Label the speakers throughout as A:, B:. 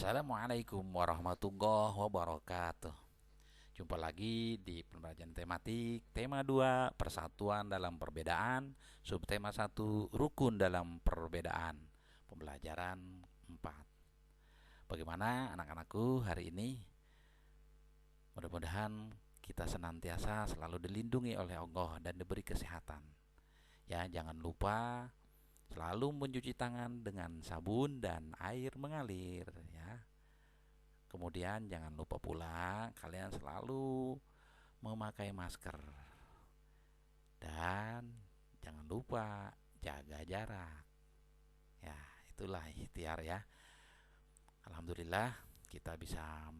A: Assalamualaikum warahmatullahi wabarakatuh. Jumpa lagi di pembelajaran tematik tema 2 persatuan dalam perbedaan, subtema 1 rukun dalam perbedaan, pembelajaran 4. Bagaimana anak-anakku hari ini? Mudah-mudahan kita senantiasa selalu dilindungi oleh Allah dan diberi kesehatan. Ya, jangan lupa selalu mencuci tangan dengan sabun dan air mengalir ya. Kemudian jangan lupa pula kalian selalu memakai masker. Dan jangan lupa jaga jarak. Ya, itulah ikhtiar ya. Alhamdulillah kita bisa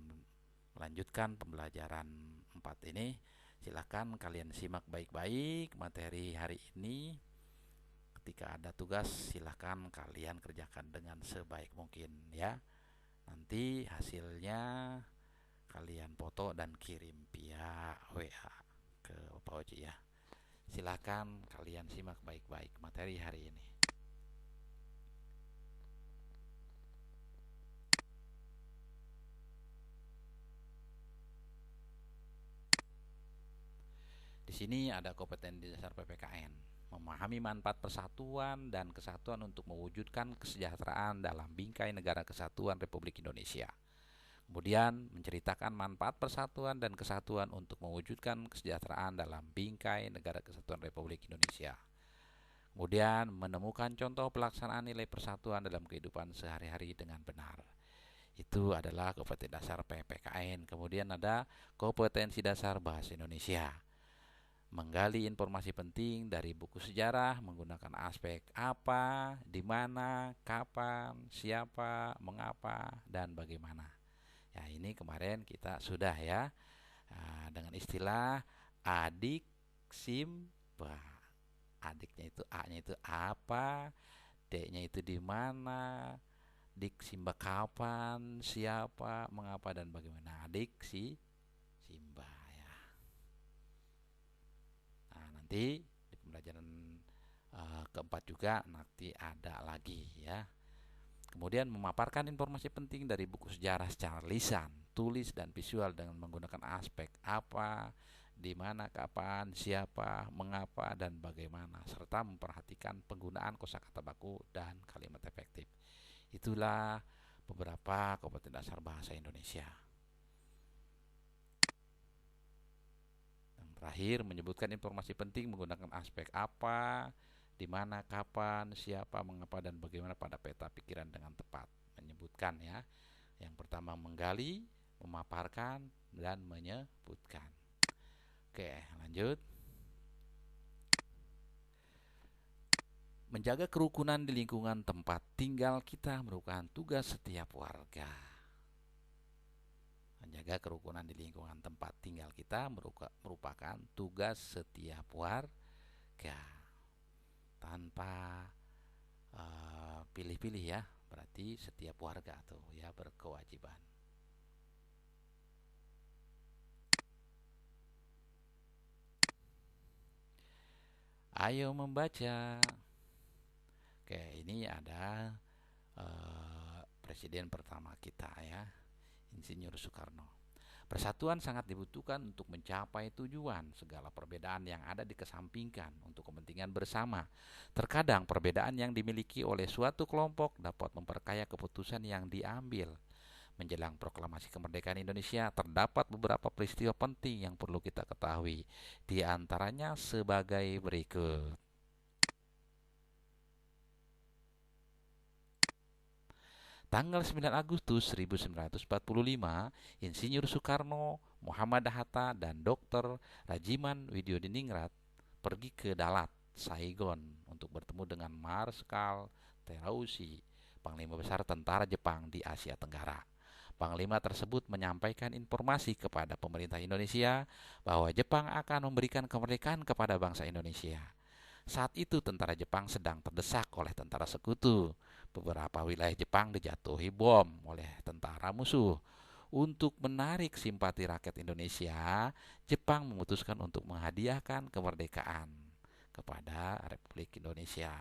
A: melanjutkan pembelajaran 4 ini. Silakan kalian simak baik-baik materi hari ini. Ketika ada tugas silakan kalian kerjakan dengan sebaik mungkin ya. Nanti hasilnya kalian foto dan kirim via WA ke Pak Oji ya. Silakan kalian simak baik-baik materi hari ini. Di sini ada kompetensi dasar PPKN, memahami manfaat persatuan dan kesatuan untuk mewujudkan kesejahteraan dalam bingkai negara kesatuan Republik Indonesia. Kemudian menceritakan manfaat persatuan dan kesatuan untuk mewujudkan kesejahteraan dalam bingkai negara kesatuan Republik Indonesia. Kemudian menemukan contoh pelaksanaan nilai persatuan dalam kehidupan sehari-hari dengan benar. Itu adalah kompetensi dasar PPKN. Kemudian ada kompetensi dasar bahasa Indonesia. Menggali informasi penting dari buku sejarah menggunakan aspek apa, di mana, kapan, siapa, mengapa, dan bagaimana. Ya, ini kemarin kita sudah ya dengan istilah adik simba. Adiknya itu A-nya itu apa, D-nya itu di mana, dik simba kapan, siapa, mengapa, dan bagaimana. Adik si simba ya. Nah, nanti di pembelajaran keempat juga nanti ada lagi ya. Kemudian memaparkan informasi penting dari buku sejarah secara lisan, tulis, dan visual dengan menggunakan aspek apa, di mana, kapan, siapa, mengapa, dan bagaimana, serta memperhatikan penggunaan kosakata baku dan kalimat efektif. Itulah beberapa kompetensi dasar bahasa Indonesia. Yang terakhir menyebutkan informasi penting menggunakan aspek apa, di mana, kapan, siapa, mengapa, dan bagaimana pada peta pikiran dengan tepat. Menyebutkan ya. Yang pertama menggali, memaparkan, dan menyebutkan. Oke, lanjut. Menjaga kerukunan di lingkungan tempat tinggal kita merupakan tugas setiap warga. Menjaga kerukunan di lingkungan tempat tinggal kita merupakan tugas setiap warga. Tanpa pilih-pilih ya, berarti setiap warga tuh ya berkewajiban. Ayo membaca. Oke, ini ada presiden pertama kita ya, Insinyur Soekarno. Persatuan sangat dibutuhkan untuk mencapai tujuan. Segala perbedaan yang ada dikesampingkan untuk kepentingan bersama. Terkadang perbedaan yang dimiliki oleh suatu kelompok dapat memperkaya keputusan yang diambil. Menjelang proklamasi kemerdekaan Indonesia, terdapat beberapa peristiwa penting yang perlu kita ketahui. Di antaranya sebagai berikut. Tanggal 9 Agustus 1945, Insinyur Soekarno, Muhammad Hatta, dan Dr. Rajiman Widyodiningrat pergi ke Dalat, Saigon untuk bertemu dengan Marskal Terauchi, Panglima Besar Tentara Jepang di Asia Tenggara. Panglima tersebut menyampaikan informasi kepada pemerintah Indonesia bahwa Jepang akan memberikan kemerdekaan kepada bangsa Indonesia. Saat itu tentara Jepang sedang terdesak oleh tentara sekutu. Beberapa wilayah Jepang dijatuhi bom oleh tentara musuh. Untuk menarik simpati rakyat Indonesia, Jepang memutuskan untuk menghadiahkan kemerdekaan kepada Republik Indonesia.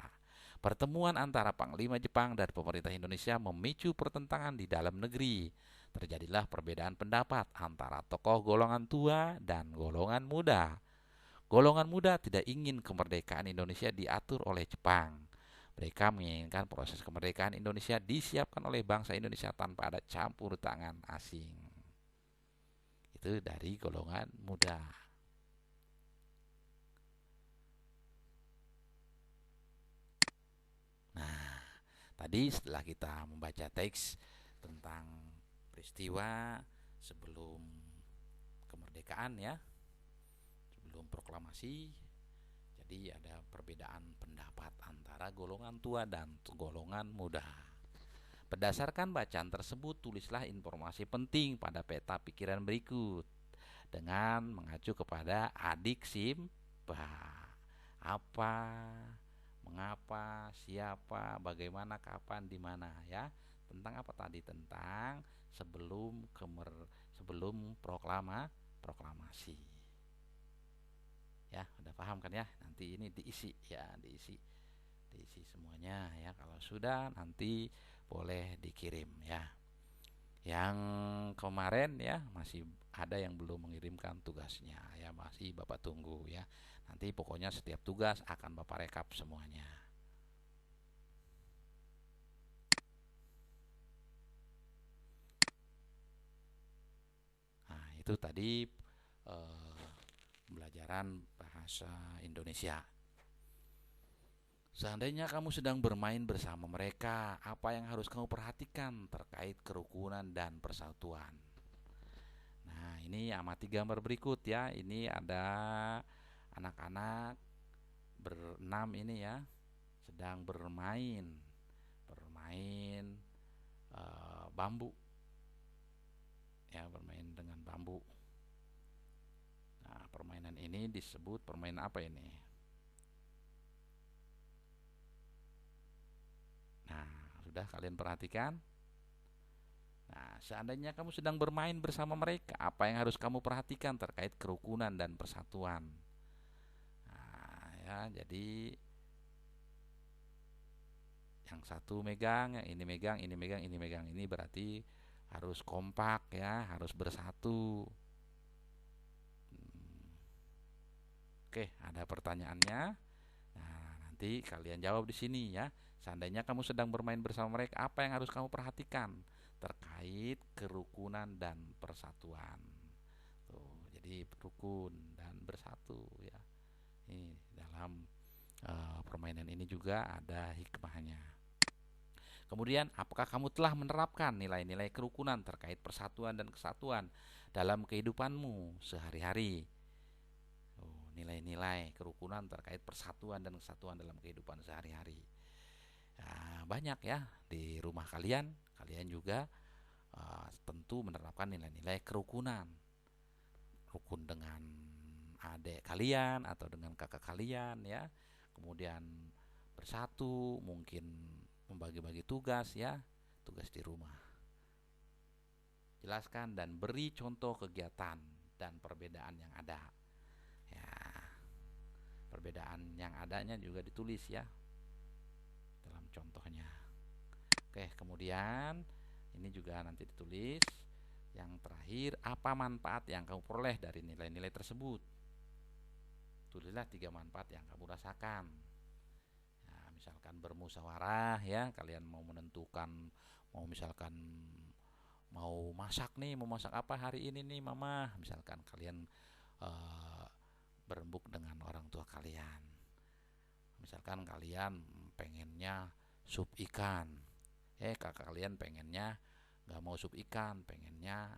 A: Pertemuan antara Panglima Jepang dan pemerintah Indonesia memicu pertentangan di dalam negeri. Terjadilah perbedaan pendapat antara tokoh golongan tua dan golongan muda. Golongan muda tidak ingin kemerdekaan Indonesia diatur oleh Jepang. Mereka menginginkan proses kemerdekaan Indonesia disiapkan oleh bangsa Indonesia tanpa ada campur tangan asing. Itu dari golongan muda. Nah, tadi setelah kita membaca teks tentang peristiwa sebelum kemerdekaan ya, sebelum proklamasi, jadi ada perbedaan pendapat antara golongan tua dan golongan muda. Berdasarkan bacaan tersebut, tulislah informasi penting pada peta pikiran berikut dengan mengacu kepada adik simpa. Apa, mengapa, siapa, bagaimana, kapan, di mana ya. Tentang apa tadi? Tentang sebelum proklamasi. Ya, udah paham kan ya? Nanti ini diisi ya, diisi semuanya ya. Kalau sudah nanti boleh dikirim ya. Yang kemarin ya masih ada yang belum mengirimkan tugasnya ya, masih Bapak tunggu ya. Nanti pokoknya setiap tugas akan Bapak rekap semuanya. Nah, itu tadi pembelajaran bahasa Indonesia. Seandainya kamu sedang bermain bersama mereka, apa yang harus kamu perhatikan terkait kerukunan dan persatuan? Nah, ini amati gambar berikut ya. Ini ada anak-anak berenam ini ya, sedang bermain bambu. Ya, bermain dengan bambu. Nah, permainan ini disebut permainan apa ini? Nah, sudah kalian perhatikan? Nah, seandainya kamu sedang bermain bersama mereka, apa yang harus kamu perhatikan terkait kerukunan dan persatuan? Nah, ya, jadi yang satu megang, yang ini megang, ini megang, ini megang. Ini berarti harus kompak ya, harus bersatu. Oke, ada pertanyaannya. Nah, nanti kalian jawab di sini ya. Seandainya kamu sedang bermain bersama mereka, apa yang harus kamu perhatikan terkait kerukunan dan persatuan? Tuh, jadi rukun dan bersatu ya. Ini dalam permainan ini juga ada hikmahnya. Kemudian, apakah kamu telah menerapkan nilai-nilai kerukunan terkait persatuan dan kesatuan dalam kehidupanmu sehari-hari? Nilai-nilai kerukunan terkait persatuan dan kesatuan dalam kehidupan sehari-hari. Nah, banyak ya di rumah kalian juga tentu menerapkan nilai-nilai kerukunan. Rukun dengan adik kalian atau dengan kakak kalian ya. Kemudian bersatu, mungkin membagi-bagi tugas ya, tugas di rumah. Jelaskan dan beri contoh kegiatan dan perbedaan yang ada. Ya, perbedaan yang adanya juga ditulis ya dalam contohnya. Oke, kemudian ini juga nanti ditulis. Yang terakhir, apa manfaat yang kamu peroleh dari nilai-nilai tersebut? Tulislah 3 manfaat yang kamu rasakan. Nah, misalkan bermusyawarah ya, kalian mau menentukan, misalkan mau masak nih, mau masak apa hari ini nih mama, misalkan kalian berembuk dengan orang tua kalian. Misalkan kalian pengennya sup ikan, kakak kalian pengennya nggak mau sup ikan, pengennya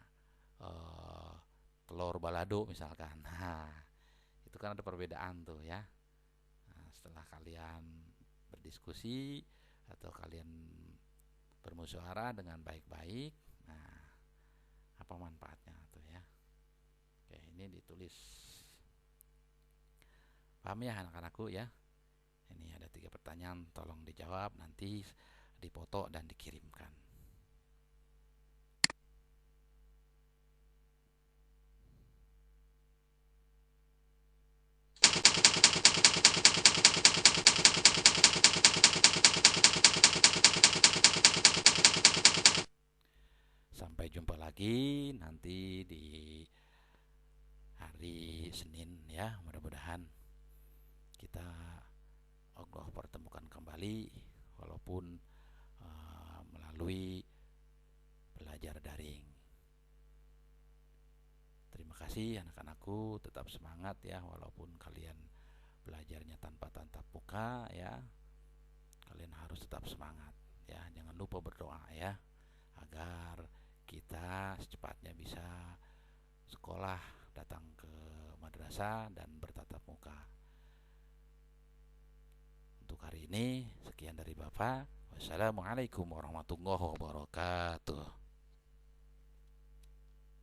A: telur balado misalkan. Nah, itu kan ada perbedaan tuh ya. Nah, setelah kalian berdiskusi atau kalian bermusyawarah dengan baik-baik, nah apa manfaatnya tuh ya? Oke, ini ditulis. Paham ya anak-anakku ya? Ini ada 3 pertanyaan, tolong dijawab, nanti dipoto dan dikirimkan. lagi nanti di hari Senin ya. Mudah-mudahan kita Allah pertemukan kembali walaupun melalui belajar daring. Terima kasih anak-anakku, tetap semangat ya walaupun kalian belajarnya tanpa tatap muka ya. Kalian harus tetap semangat ya. Jangan lupa berdoa ya agar kita secepatnya bisa sekolah, datang ke madrasah dan bertatap muka. Untuk hari ini sekian dari Bapak. Wassalamualaikum warahmatullahi wabarakatuh.